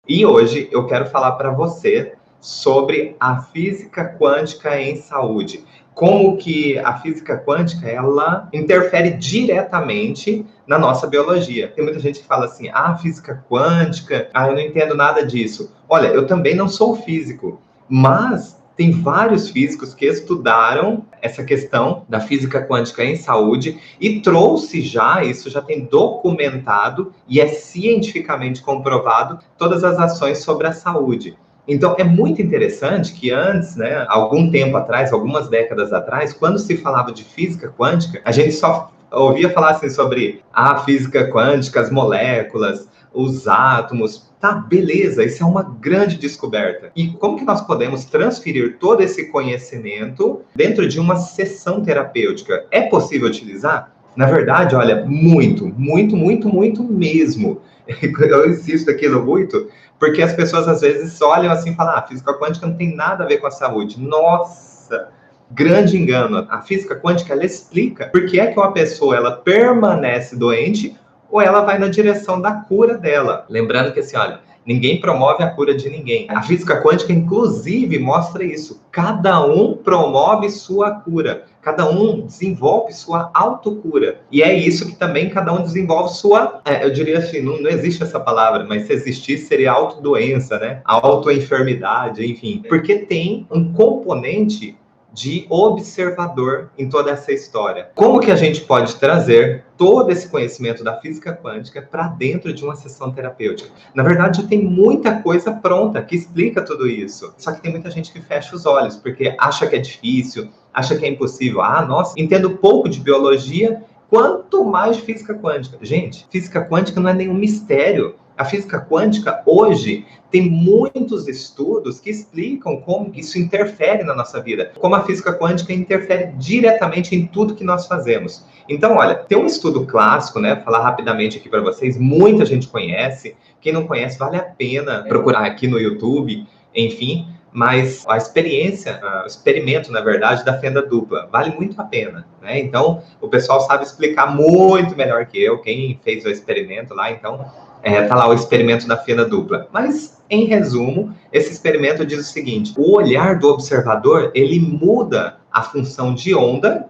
E hoje eu quero falar para você sobre a física quântica em saúde. Como que a física quântica, ela interfere diretamente na nossa biologia. Tem muita gente que fala assim, física quântica, eu não entendo nada disso. Olha, eu também não sou físico, mas tem vários físicos que estudaram essa questão da física quântica em saúde e trouxe já, isso já tem documentado e é cientificamente comprovado todas as ações sobre a saúde. Então, é muito interessante que antes, né, algum tempo atrás, algumas décadas atrás, quando se falava de física quântica, a gente só ouvia falar assim sobre a física quântica, as moléculas, os átomos. Tá, beleza, isso é uma grande descoberta. E como que nós podemos transferir todo esse conhecimento dentro de uma sessão terapêutica? É possível utilizar? Na verdade, olha, muito, muito, muito, muito mesmo. Eu insisto aquilo muito, porque as pessoas às vezes olham assim e falam, física quântica não tem nada a ver com a saúde. Nossa, grande engano. A física quântica, ela explica por que é que uma pessoa ela permanece doente ou ela vai na direção da cura dela. Lembrando que assim, olha, ninguém promove a cura de ninguém. A física quântica, inclusive, mostra isso. Cada um promove sua cura. Cada um desenvolve sua autocura. E é isso que também cada um desenvolve sua... eu diria assim, não existe essa palavra, mas se existisse seria autodoença, né? Autoenfermidade, enfim. Porque tem um componente de observador em toda essa história. Como que a gente pode trazer todo esse conhecimento da física quântica para dentro de uma sessão terapêutica? Na verdade, já tem muita coisa pronta que explica tudo isso. Só que tem muita gente que fecha os olhos, porque acha que é difícil, acha que é impossível. Nossa, entendo pouco de biologia, quanto mais de física quântica. Gente, física quântica não é nenhum mistério. A física quântica, hoje, tem muitos estudos que explicam como isso interfere na nossa vida, como a física quântica interfere diretamente em tudo que nós fazemos. Então, olha, tem um estudo clássico, né? Vou falar rapidamente aqui para vocês, muita gente conhece. Quem não conhece, vale a pena procurar aqui no YouTube, enfim. Mas a experiência, o experimento, na verdade, da fenda dupla, vale muito a pena, né? Então, o pessoal sabe explicar muito melhor que eu, quem fez o experimento lá, então, tá lá o experimento da fenda dupla. Mas, em resumo, esse experimento diz o seguinte, o olhar do observador, ele muda a função de onda,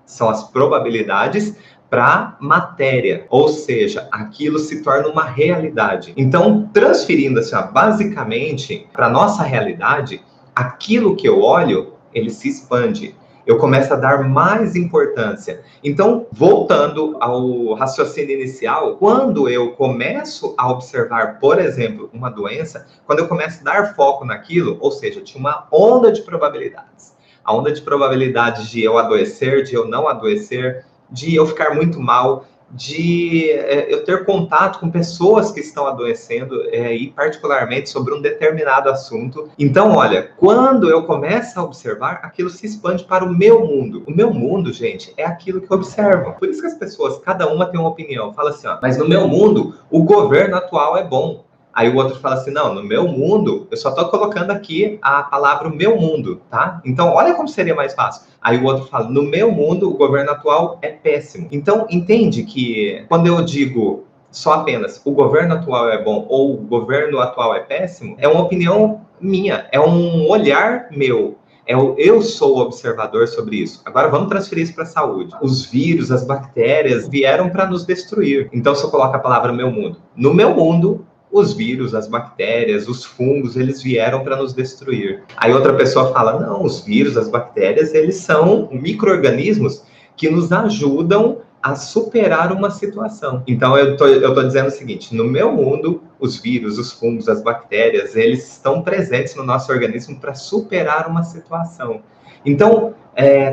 são as probabilidades, para matéria, ou seja, aquilo se torna uma realidade. Então, transferindo assim, basicamente para a nossa realidade, aquilo que eu olho, ele se expande. Eu começo a dar mais importância. Então, voltando ao raciocínio inicial, quando eu começo a observar, por exemplo, uma doença, quando eu começo a dar foco naquilo, ou seja, tinha uma onda de probabilidades. A onda de probabilidades de eu adoecer, de eu não adoecer, de eu ficar muito mal, de eu ter contato com pessoas que estão adoecendo, e particularmente sobre um determinado assunto. Então, olha, quando eu começo a observar, aquilo se expande para o meu mundo. O meu mundo, gente, é aquilo que eu observo. Por isso que as pessoas, cada uma tem uma opinião. Fala assim, mas no meu mundo, o governo atual é bom. Aí o outro fala assim, não, no meu mundo, eu só estou colocando aqui a palavra o meu mundo, tá? Então, olha como seria mais fácil. Aí o outro fala, no meu mundo, o governo atual é péssimo. Então, entende que quando eu digo só apenas o governo atual é bom ou o governo atual é péssimo, é uma opinião minha, é um olhar meu. Eu sou o observador sobre isso. Agora vamos transferir isso para a saúde. Os vírus, as bactérias vieram para nos destruir. Então, se eu coloco a palavra meu mundo, no meu mundo, os vírus, as bactérias, os fungos, eles vieram para nos destruir. Aí outra pessoa fala, não, os vírus, as bactérias, eles são micro-organismos que nos ajudam a superar uma situação. Então, eu tô dizendo o seguinte, no meu mundo, os vírus, os fungos, as bactérias, eles estão presentes no nosso organismo para superar uma situação. Então,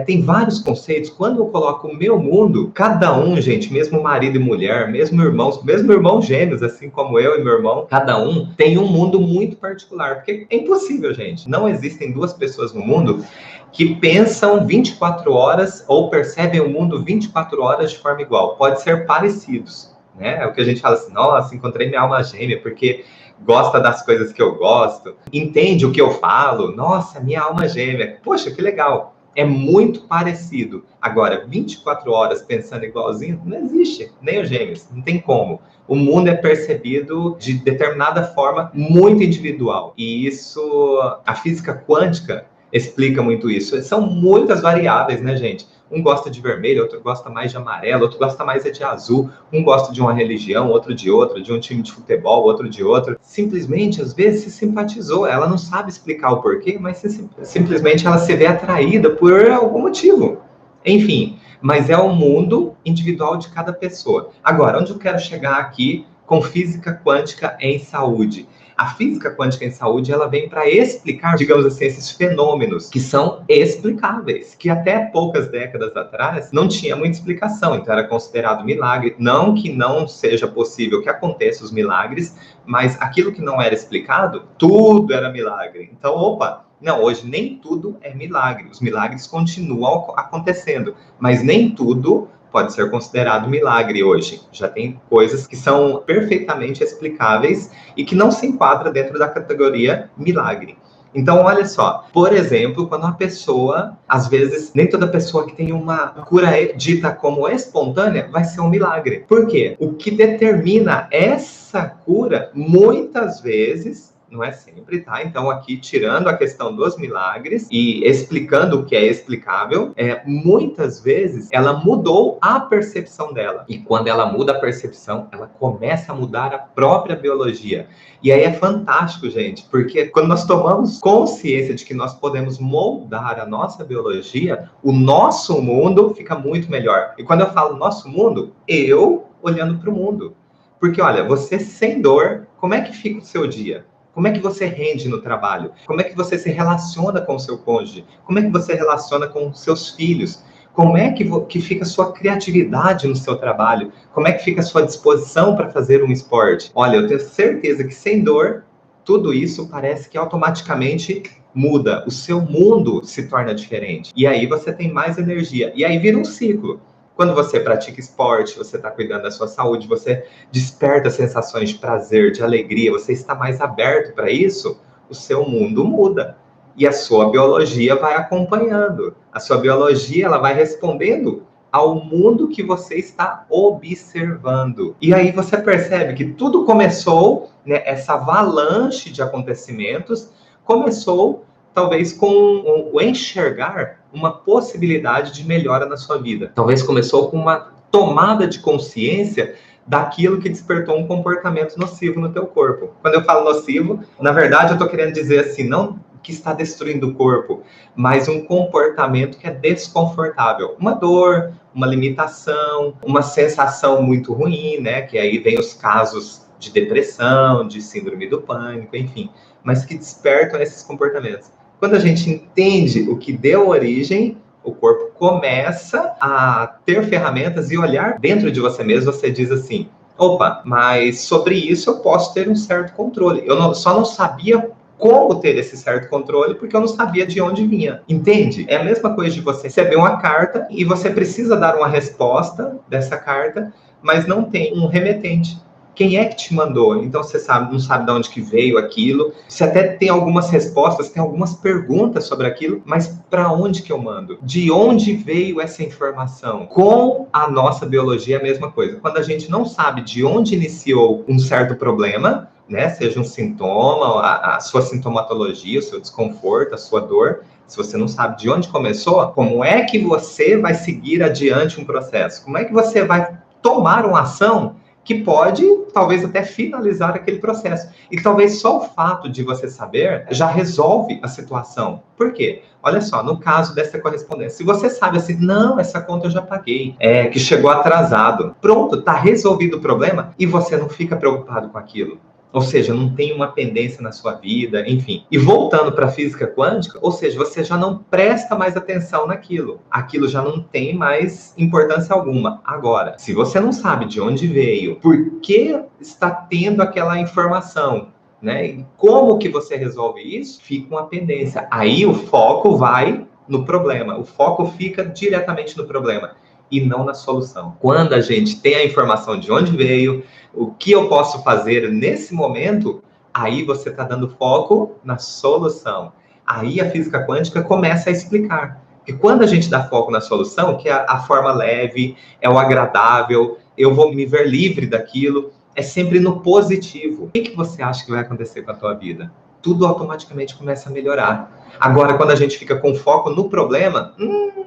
tem vários conceitos. Quando eu coloco o meu mundo, cada um, gente, mesmo marido e mulher, mesmo irmãos gêmeos, assim como eu e meu irmão, cada um tem um mundo muito particular. Porque é impossível, gente. Não existem duas pessoas no mundo que pensam 24 horas ou percebem o mundo 24 horas de forma igual. Pode ser parecidos, né? É o que a gente fala assim, nossa, encontrei minha alma gêmea, porque gosta das coisas que eu gosto, entende o que eu falo, nossa, minha alma gêmea, poxa, que legal. é muito parecido. Agora, 24 horas pensando igualzinho, não existe, nem os gêmeos, não tem como. O mundo é percebido de determinada forma muito individual. E isso, a física quântica explica muito isso. São muitas variáveis, né, gente? Um gosta de vermelho, outro gosta mais de amarelo, outro gosta mais de azul, um gosta de uma religião, outro de outra, de um time de futebol, outro de outro. Simplesmente, às vezes, se simpatizou. Ela não sabe explicar o porquê, mas simplesmente ela se vê atraída por algum motivo. Enfim, mas é o mundo individual de cada pessoa. Agora, onde eu quero chegar aqui com física quântica em saúde? A física quântica em saúde, ela vem para explicar, digamos assim, esses fenômenos que são explicáveis, que até poucas décadas atrás não tinha muita explicação, então era considerado milagre. Não que não seja possível que aconteçam os milagres, mas aquilo que não era explicado, tudo era milagre. Então, opa, não, hoje nem tudo é milagre. Os milagres continuam acontecendo, mas nem tudo pode ser considerado milagre hoje. Já tem coisas que são perfeitamente explicáveis e que não se enquadram dentro da categoria milagre. Então, olha só, por exemplo, quando uma pessoa, às vezes, nem toda pessoa que tem uma cura dita como espontânea vai ser um milagre. Por quê? O que determina essa cura, muitas vezes, não é sempre, tá? Então, aqui, tirando a questão dos milagres e explicando o que é explicável, muitas vezes ela mudou a percepção dela. E quando ela muda a percepção, ela começa a mudar a própria biologia. E aí é fantástico, gente, porque quando nós tomamos consciência de que nós podemos moldar a nossa biologia, o nosso mundo fica muito melhor. E quando eu falo nosso mundo, eu olhando para o mundo. Porque, olha, você sem dor, como é que fica o seu dia? Como é que você rende no trabalho? Como é que você se relaciona com o seu cônjuge? Como é que você relaciona com os seus filhos? Como é que fica a sua criatividade no seu trabalho? Como é que fica a sua disposição para fazer um esporte? Olha, eu tenho certeza que sem dor, tudo isso parece que automaticamente muda. O seu mundo se torna diferente. E aí você tem mais energia. E aí vira um ciclo. Quando você pratica esporte, você está cuidando da sua saúde, você desperta sensações de prazer, de alegria, você está mais aberto para isso, o seu mundo muda. E a sua biologia vai acompanhando. A sua biologia, ela vai respondendo ao mundo que você está observando. E aí você percebe que tudo começou, né, essa avalanche de acontecimentos, começou talvez com o enxergar uma possibilidade de melhora na sua vida. Talvez começou com uma tomada de consciência daquilo que despertou um comportamento nocivo no teu corpo. Quando eu falo nocivo, na verdade eu estou querendo dizer assim, não que está destruindo o corpo, mas um comportamento que é desconfortável. Uma dor, uma limitação, uma sensação muito ruim, né? Que aí vem os casos de depressão, de síndrome do pânico, enfim, mas que despertam esses comportamentos. Quando a gente entende o que deu origem, o corpo começa a ter ferramentas e olhar dentro de você mesmo, você diz assim, opa, mas sobre isso eu posso ter um certo controle. Só não sabia como ter esse certo controle, porque eu não sabia de onde vinha. Entende? É a mesma coisa de você receber uma carta e você precisa dar uma resposta dessa carta, mas não tem um remetente. Quem é que te mandou? Então você não sabe de onde que veio aquilo. Você até tem algumas respostas, tem algumas perguntas sobre aquilo, mas para onde que eu mando? De onde veio essa informação? Com a nossa biologia é a mesma coisa. Quando a gente não sabe de onde iniciou um certo problema, né, seja um sintoma, a sua sintomatologia, o seu desconforto, a sua dor, se você não sabe de onde começou, como é que você vai seguir adiante um processo? Como é que você vai tomar uma ação que pode, talvez, até finalizar aquele processo. E talvez só o fato de você saber já resolve a situação. Por quê? Olha só, no caso dessa correspondência, se você sabe assim, não, essa conta eu já paguei, que chegou atrasado. Pronto, tá resolvido o problema e você não fica preocupado com aquilo. Ou seja, não tem uma pendência na sua vida, enfim. E voltando para a física quântica, ou seja, você já não presta mais atenção naquilo. Aquilo já não tem mais importância alguma. Agora, se você não sabe de onde veio, por que está tendo aquela informação, né? E como que você resolve isso? Fica uma pendência. Aí o foco vai no problema. O foco fica diretamente no problema e não na solução. Quando a gente tem a informação de onde veio, o que eu posso fazer nesse momento, aí você está dando foco na solução. Aí a física quântica começa a explicar. Porque quando a gente dá foco na solução, que é a forma leve, é o agradável, eu vou me ver livre daquilo, é sempre no positivo. O que você acha que vai acontecer com a tua vida? Tudo automaticamente começa a melhorar. Agora, quando a gente fica com foco no problema,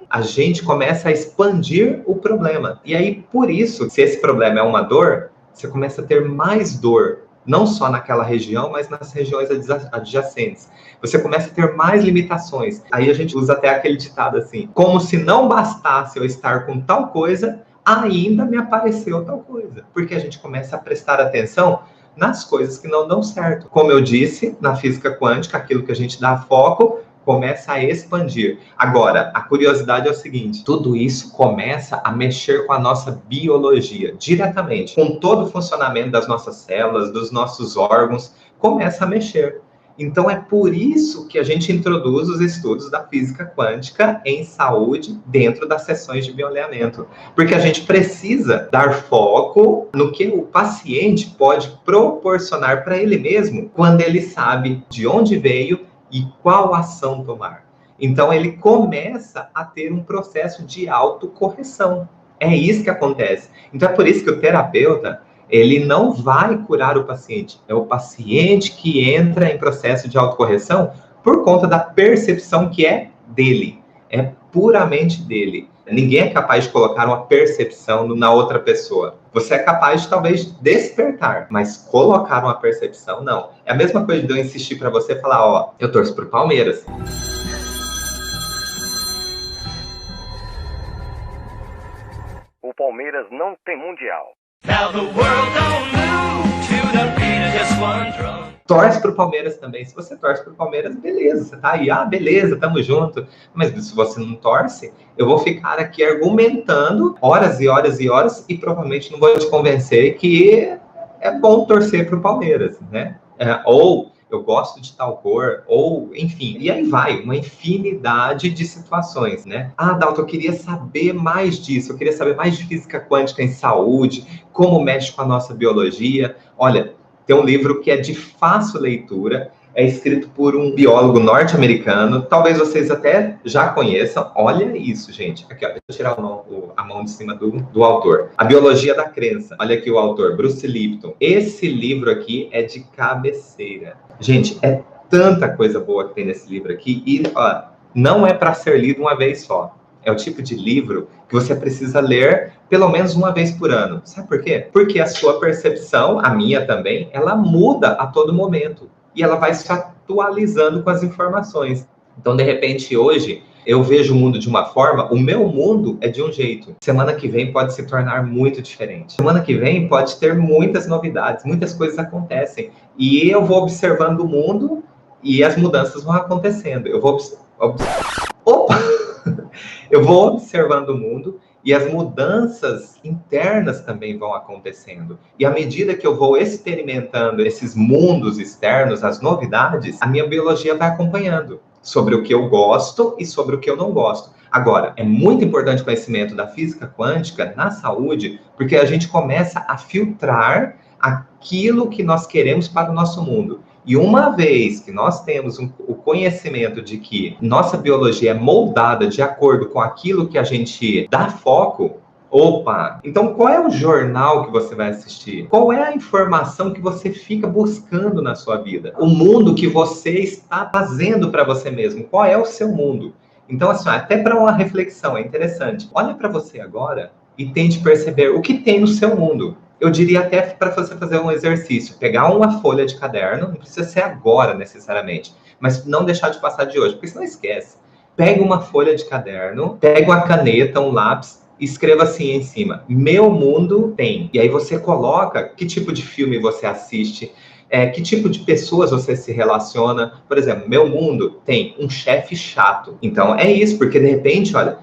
a gente começa a expandir o problema. E aí, por isso, se esse problema é uma dor, você começa a ter mais dor. Não só naquela região, mas nas regiões adjacentes. Você começa a ter mais limitações. Aí a gente usa até aquele ditado assim, como se não bastasse eu estar com tal coisa, ainda me apareceu tal coisa. Porque a gente começa a prestar atenção nas coisas que não dão certo. Como eu disse, na física quântica, aquilo que a gente dá foco começa a expandir. Agora, a curiosidade é o seguinte, tudo isso começa a mexer com a nossa biologia, diretamente, com todo o funcionamento das nossas células, dos nossos órgãos, começa a mexer. Então, é por isso que a gente introduz os estudos da física quântica em saúde dentro das sessões de bioalinhamento. Porque a gente precisa dar foco no que o paciente pode proporcionar para ele mesmo quando ele sabe de onde veio e qual ação tomar. Então, ele começa a ter um processo de autocorreção. É isso que acontece. Então, é por isso que o terapeuta, ele não vai curar o paciente. É o paciente que entra em processo de autocorreção por conta da percepção que é dele. É puramente dele. Ninguém é capaz de colocar uma percepção na outra pessoa. Você é capaz de, talvez, despertar, mas colocar uma percepção, não. É a mesma coisa de eu insistir para você falar, ó, eu torço pro Palmeiras. O Palmeiras não tem mundial. Now the world don't move to the beat of just one drum. Torce pro Palmeiras também. Se você torce pro Palmeiras, beleza, você tá aí, beleza, tamo junto. Mas se você não torce, eu vou ficar aqui argumentando horas e horas e horas e provavelmente não vou te convencer que é bom torcer pro Palmeiras, né? Ou eu gosto de tal cor, ou enfim, e aí vai, uma infinidade de situações, né? Dalton, eu queria saber mais disso, eu queria saber mais de física quântica em saúde, como mexe com a nossa biologia. Olha, tem um livro que é de fácil leitura, é escrito por um biólogo norte-americano, talvez vocês até já conheçam. Olha isso, gente. Aqui, ó, deixa eu tirar a mão de cima do autor. A Biologia da Crença. Olha aqui o autor, Bruce Lipton. Esse livro aqui é de cabeceira. Gente, é tanta coisa boa que tem nesse livro aqui e não é para ser lido uma vez só. É o tipo de livro que você precisa ler pelo menos uma vez por ano. Sabe por quê? Porque a sua percepção, a minha também, ela muda a todo momento. E ela vai se atualizando com as informações. Então, de repente, hoje, eu vejo o mundo de uma forma, o meu mundo é de um jeito. Semana que vem pode se tornar muito diferente. Semana que vem pode ter muitas novidades, muitas coisas acontecem. E eu vou observando o mundo e as mudanças vão acontecendo. Eu vou eu vou observando o mundo e as mudanças internas também vão acontecendo. E à medida que eu vou experimentando esses mundos externos, as novidades, a minha biologia vai acompanhando sobre o que eu gosto e sobre o que eu não gosto. Agora, é muito importante o conhecimento da física quântica na saúde, porque a gente começa a filtrar aquilo que nós queremos para o nosso mundo. E uma vez que nós temos o conhecimento de que nossa biologia é moldada de acordo com aquilo que a gente dá foco, então qual é o jornal que você vai assistir? Qual é a informação que você fica buscando na sua vida? O mundo que você está fazendo para você mesmo, qual é o seu mundo? Então, assim, até para uma reflexão, é interessante. Olha para você agora e tente perceber o que tem no seu mundo. Eu diria até para você fazer um exercício, pegar uma folha de caderno, não precisa ser agora necessariamente, mas não deixar de passar de hoje, porque senão esquece. Pega uma folha de caderno, pega uma caneta, um lápis, e escreva assim em cima, meu mundo tem. E aí você coloca que tipo de filme você assiste, que tipo de pessoas você se relaciona. Por exemplo, meu mundo tem um chefe chato. Então é isso, porque de repente, olha,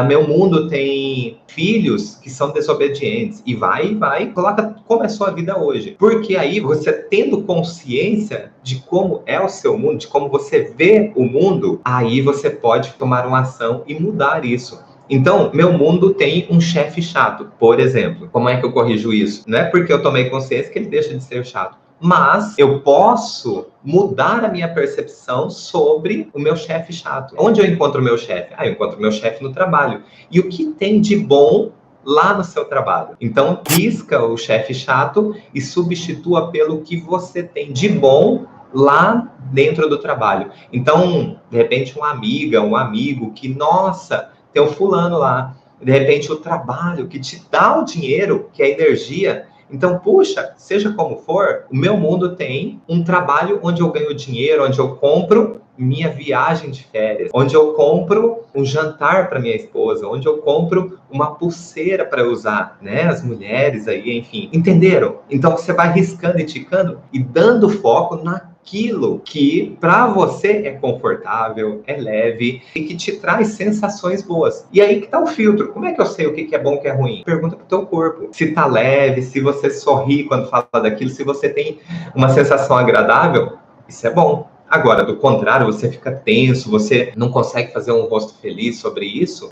meu mundo tem filhos que são desobedientes. E vai, coloca como é a sua vida hoje. Porque aí você tendo consciência de como é o seu mundo, de como você vê o mundo, aí você pode tomar uma ação e mudar isso. Então, meu mundo tem um chefe chato, por exemplo. Como é que eu corrijo isso? Não é porque eu tomei consciência que ele deixa de ser chato. Mas eu posso mudar a minha percepção sobre o meu chefe chato. Onde eu encontro o meu chefe? Eu encontro o meu chefe no trabalho. E o que tem de bom lá no seu trabalho? Então, risca o chefe chato e substitua pelo que você tem de bom lá dentro do trabalho. Então, de repente, uma amiga, um amigo que, nossa, tem um fulano lá. De repente, o trabalho que te dá o dinheiro, que é a energia. Então, puxa, seja como for, o meu mundo tem um trabalho onde eu ganho dinheiro, onde eu compro minha viagem de férias, onde eu compro um jantar para minha esposa, onde eu compro uma pulseira para usar, né? As mulheres aí, enfim. Entenderam? Então, você vai riscando e ticando e dando foco naquilo que para você é confortável, é leve e que te traz sensações boas. E aí que tá o filtro. Como é que eu sei o que é bom e o que é ruim? Pergunta pro teu corpo. Se tá leve, se você sorri quando fala daquilo, se você tem uma sensação agradável, isso é bom. Agora, do contrário, você fica tenso, você não consegue fazer um rosto feliz sobre isso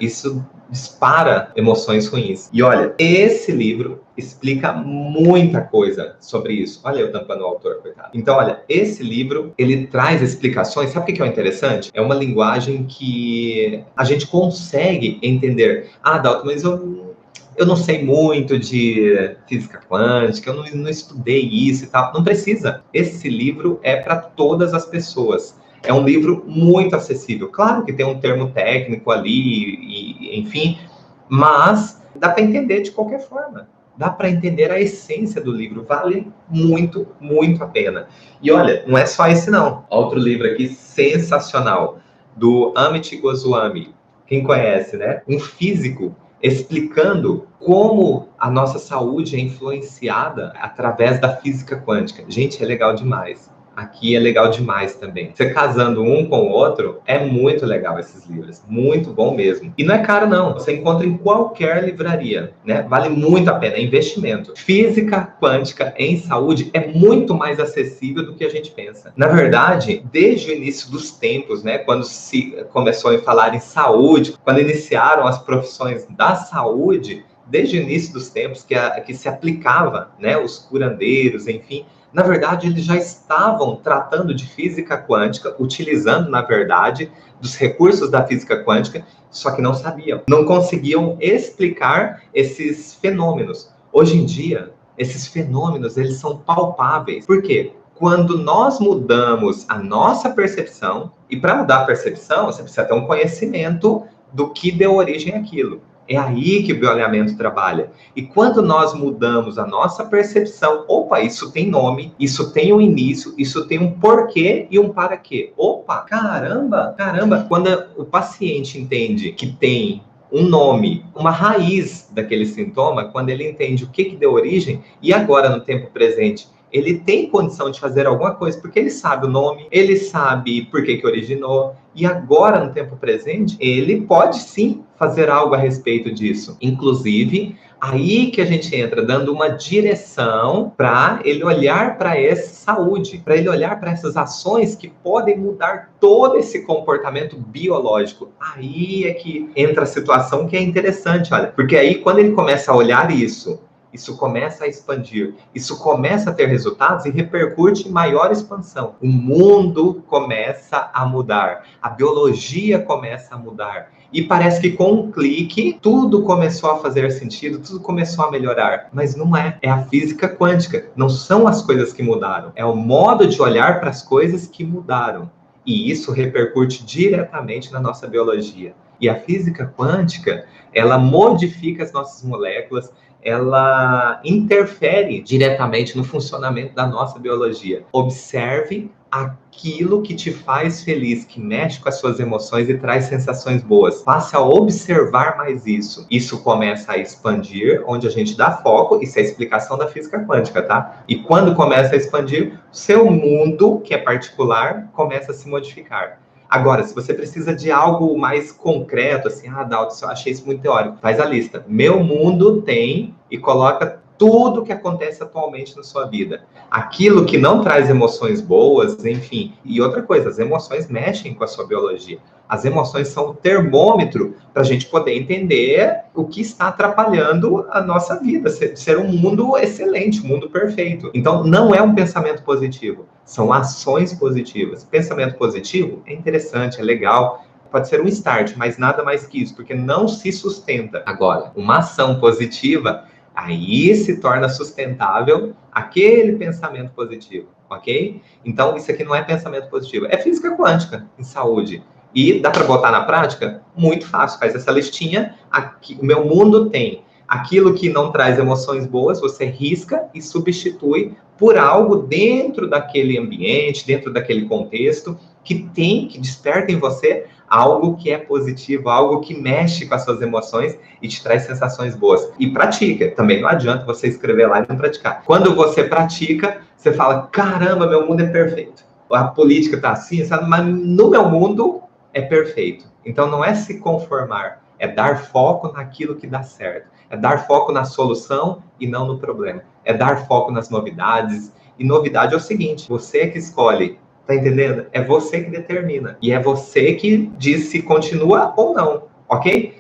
dispara emoções ruins. E olha, esse livro explica muita coisa sobre isso. Olha eu tampando o autor, coitado. Então, olha, esse livro, ele traz explicações. Sabe o que é interessante? É uma linguagem que a gente consegue entender. Dalton, mas eu não sei muito de física quântica, eu não estudei isso e tal. Não precisa. Esse livro é para todas as pessoas. É um livro muito acessível. Claro que tem um termo técnico ali, enfim, mas dá para entender de qualquer forma. Dá para entender a essência do livro. Vale muito, muito a pena. E olha, não é só esse não. Outro livro aqui sensacional, do Amit Goswami. Quem conhece, né? Um físico explicando como a nossa saúde é influenciada através da física quântica. Gente, é legal demais. Aqui é legal demais também. Você casando um com o outro, é muito legal esses livros. Muito bom mesmo. E não é caro, não. Você encontra em qualquer livraria, né? Vale muito a pena, é investimento. Física quântica em saúde é muito mais acessível do que a gente pensa. Na verdade, desde o início dos tempos, né? Quando se começou a falar em saúde, quando iniciaram as profissões da saúde, desde o início dos tempos que se aplicava, né? Os curandeiros, enfim. Na verdade, eles já estavam tratando de física quântica, utilizando, na verdade, dos recursos da física quântica, só que não sabiam. Não conseguiam explicar esses fenômenos. Hoje em dia, esses fenômenos, eles são palpáveis. Por quê? Quando nós mudamos a nossa percepção, e para mudar a percepção, você precisa ter um conhecimento do que deu origem àquilo. É aí que o bioalinhamento trabalha. E quando nós mudamos a nossa percepção, opa, isso tem nome, isso tem um início, isso tem um porquê e um para quê. Opa, caramba. Quando o paciente entende que tem um nome, uma raiz daquele sintoma, quando ele entende o que deu origem, e agora no tempo presente, ele tem condição de fazer alguma coisa, porque ele sabe o nome, ele sabe por que originou, e agora, no tempo presente, ele pode sim fazer algo a respeito disso. Inclusive, aí que a gente entra dando uma direção para ele olhar para essa saúde, para ele olhar para essas ações que podem mudar todo esse comportamento biológico. Aí é que entra a situação que é interessante, olha, porque aí quando ele começa a olhar isso começa a expandir, isso começa a ter resultados e repercute em maior expansão. O mundo começa a mudar, a biologia começa a mudar. E parece que com um clique, tudo começou a fazer sentido, tudo começou a melhorar. Mas não é. É a física quântica. Não são as coisas que mudaram. É o modo de olhar para as coisas que mudaram. E isso repercute diretamente na nossa biologia. E a física quântica, ela modifica as nossas moléculas, ela interfere diretamente no funcionamento da nossa biologia. Observe aquilo que te faz feliz, que mexe com as suas emoções e traz sensações boas. Passe a observar mais isso. Isso começa a expandir, onde a gente dá foco, isso é a explicação da física quântica, tá? E quando começa a expandir, seu mundo, que é particular, começa a se modificar. Agora, se você precisa de algo mais concreto, assim, Dalton, eu achei isso muito teórico, faz a lista. Meu mundo tem, e coloca tudo que acontece atualmente na sua vida. Aquilo que não traz emoções boas, enfim. E outra coisa, as emoções mexem com a sua biologia. As emoções são o termômetro para a gente poder entender o que está atrapalhando a nossa vida, ser um mundo excelente, um mundo perfeito. Então, não é um pensamento positivo, são ações positivas. Pensamento positivo é interessante, é legal, pode ser um start, mas nada mais que isso, porque não se sustenta. Agora, uma ação positiva, aí se torna sustentável aquele pensamento positivo, ok? Então, isso aqui não é pensamento positivo, é física quântica em saúde. E dá para botar na prática? Muito fácil, faz essa listinha. Aqui, o meu mundo tem aquilo que não traz emoções boas, você risca e substitui por algo dentro daquele ambiente, dentro daquele contexto, que desperta em você algo que é positivo, algo que mexe com as suas emoções e te traz sensações boas. E pratica. Também não adianta você escrever lá e não praticar. Quando você pratica, você fala, caramba, meu mundo é perfeito. A política tá assim, sabe? Mas no meu mundo é perfeito. Então não é se conformar, é dar foco naquilo que dá certo. É dar foco na solução e não no problema. É dar foco nas novidades. E novidade é o seguinte, você é que escolhe. Tá entendendo? É você que determina. E é você que diz se continua ou não, ok?